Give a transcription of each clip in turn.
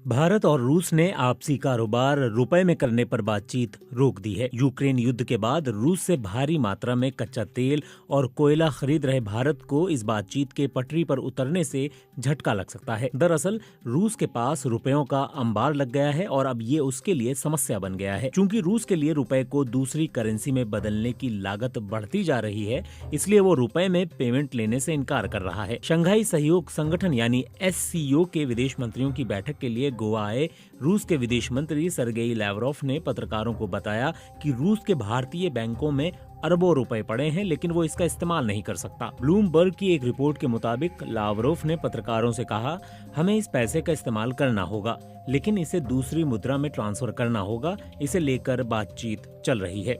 भारत और रूस ने आपसी कारोबार रुपए में करने पर बातचीत रोक दी है। यूक्रेन युद्ध के बाद रूस से भारी मात्रा में कच्चा तेल और कोयला खरीद रहे भारत को इस बातचीत के पटरी पर उतरने से झटका लग सकता है। दरअसल रूस के पास रुपयों का अंबार लग गया है और अब ये उसके लिए समस्या बन गया है। चूंकि रूस के लिए रुपए को दूसरी करेंसी में बदलने की लागत बढ़ती जा रही है, इसलिए वो रुपए में पेमेंट लेने से इनकार कर रहा है। शंघाई सहयोग संगठन यानी SCO के विदेश मंत्रियों की बैठक के लिए गोवा आए रूस के विदेश मंत्री सर्गेई लावरोव ने पत्रकारों को बताया कि रूस के भारतीय बैंकों में अरबों रुपए पड़े हैं, लेकिन वो इसका इस्तेमाल नहीं कर सकता। ब्लूमबर्ग की एक रिपोर्ट के मुताबिक लावरोव ने पत्रकारों से कहा, हमें इस पैसे का इस्तेमाल करना होगा, लेकिन इसे दूसरी मुद्रा में ट्रांसफर करना होगा। इसे लेकर बातचीत चल रही है।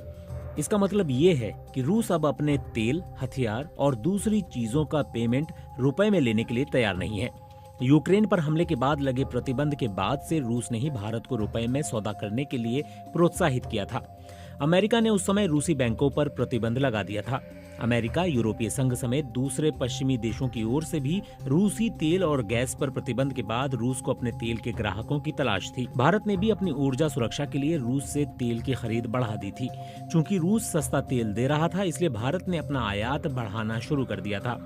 इसका मतलब ये है कि रूस अब अपने तेल, हथियार और दूसरी चीजों का पेमेंट रुपए में लेने के लिए तैयार नहीं है। यूक्रेन पर हमले के बाद लगे प्रतिबंध के बाद से रूस ने ही भारत को रुपए में सौदा करने के लिए प्रोत्साहित किया था। अमेरिका ने उस समय रूसी बैंकों पर प्रतिबंध लगा दिया था। अमेरिका, यूरोपीय संघ समेत दूसरे पश्चिमी देशों की ओर से भी रूसी तेल और गैस पर प्रतिबंध के बाद रूस को अपने तेल के ग्राहकों की तलाश थी। भारत ने भी अपनी ऊर्जा सुरक्षा के लिए रूस से तेल की खरीद बढ़ा दी थी। चूंकि रूस सस्ता तेल दे रहा था, इसलिए भारत ने अपना आयात बढ़ाना शुरू कर दिया था।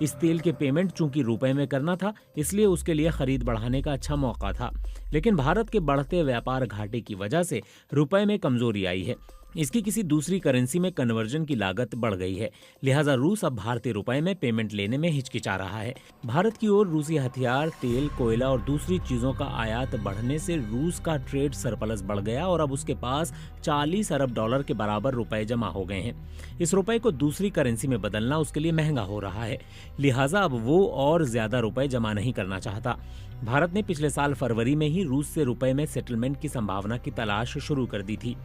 इस तेल के पेमेंट चूंकि रुपए में करना था, इसलिए उसके लिए खरीद बढ़ाने का अच्छा मौका था। लेकिन भारत के बढ़ते व्यापार घाटे की वजह से रुपए में कमजोरी आई है। इसकी किसी दूसरी करेंसी में कन्वर्जन की लागत बढ़ गई है, लिहाजा रूस अब भारतीय रुपए में पेमेंट लेने में हिचकिचा रहा है। भारत की ओर रूसी हथियार, तेल, कोयला और दूसरी चीजों का आयात बढ़ने से रूस का ट्रेड सरप्लस बढ़ गया और अब उसके पास 40 अरब डॉलर के बराबर रुपए जमा हो गए हैं। इस रुपए को दूसरी करेंसी में बदलना उसके लिए महंगा हो रहा है, लिहाजा अब वो और ज्यादा रुपए जमा नहीं करना चाहता। भारत ने पिछले साल फरवरी में ही रूस से रुपए में सेटलमेंट की संभावना की तलाश शुरू कर दी थी।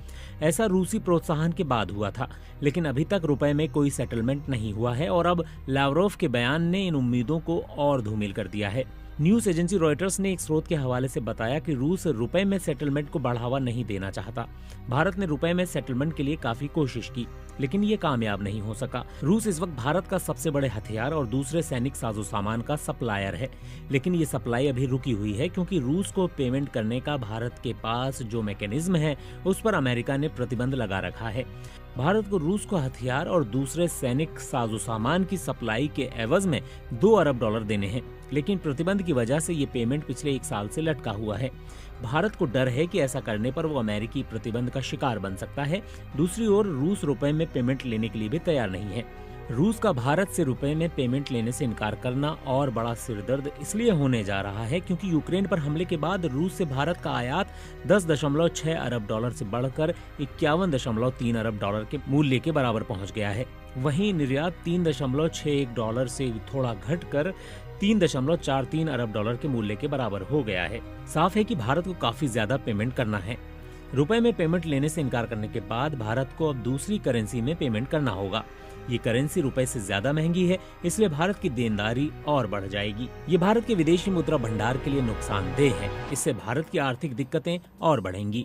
ऐसा रूसी प्रोत्साहन के बाद हुआ था, लेकिन अभी तक रुपए में कोई सेटलमेंट नहीं हुआ है और अब लावरोव के बयान ने इन उम्मीदों को और धूमिल कर दिया है। न्यूज एजेंसी रॉयटर्स ने एक स्रोत के हवाले से बताया कि रूस रुपए में सेटलमेंट को बढ़ावा नहीं देना चाहता। भारत ने रुपए में सेटलमेंट के लिए काफी कोशिश की, लेकिन ये कामयाब नहीं हो सका। रूस इस वक्त भारत का सबसे बड़े हथियार और दूसरे सैनिक साजो सामान का सप्लायर है, लेकिन ये सप्लाई अभी रुकी हुई है क्योंकि रूस को पेमेंट करने का भारत के पास जो मैकेनिज्म है, उस पर अमेरिका ने प्रतिबंध लगा रखा है। भारत को रूस को हथियार और दूसरे सैनिक साजो सामान की सप्लाई के एवज में 2 अरब डॉलर देने हैं, लेकिन प्रतिबंध की वजह से ये पेमेंट पिछले 1 साल से लटका हुआ है। भारत को डर है कि ऐसा करने पर वो अमेरिकी प्रतिबंध का शिकार बन सकता है। दूसरी ओर रूस रुपए में पेमेंट लेने के लिए भी तैयार नहीं है। रूस का भारत से रुपए में पेमेंट लेने से इनकार करना और बड़ा सिरदर्द इसलिए होने जा रहा है क्योंकि यूक्रेन पर हमले के बाद रूस से भारत का आयात 10.6 अरब डॉलर से बढ़कर 51.3 अरब डॉलर के मूल्य के बराबर पहुंच गया है। वहीं निर्यात 3.61 डॉलर से थोड़ा घटकर 3.43 अरब डॉलर के मूल्य के बराबर हो गया है। साफ है कि भारत को काफी ज्यादा पेमेंट करना है। रुपए में पेमेंट लेने से इनकार करने के बाद भारत को अब दूसरी करेंसी में पेमेंट करना होगा। ये करेंसी रुपए से ज्यादा महंगी है, इसलिए भारत की देनदारी और बढ़ जाएगी। ये भारत के विदेशी मुद्रा भंडार के लिए नुकसानदेह है। इससे भारत की आर्थिक दिक्कतें और बढ़ेंगी।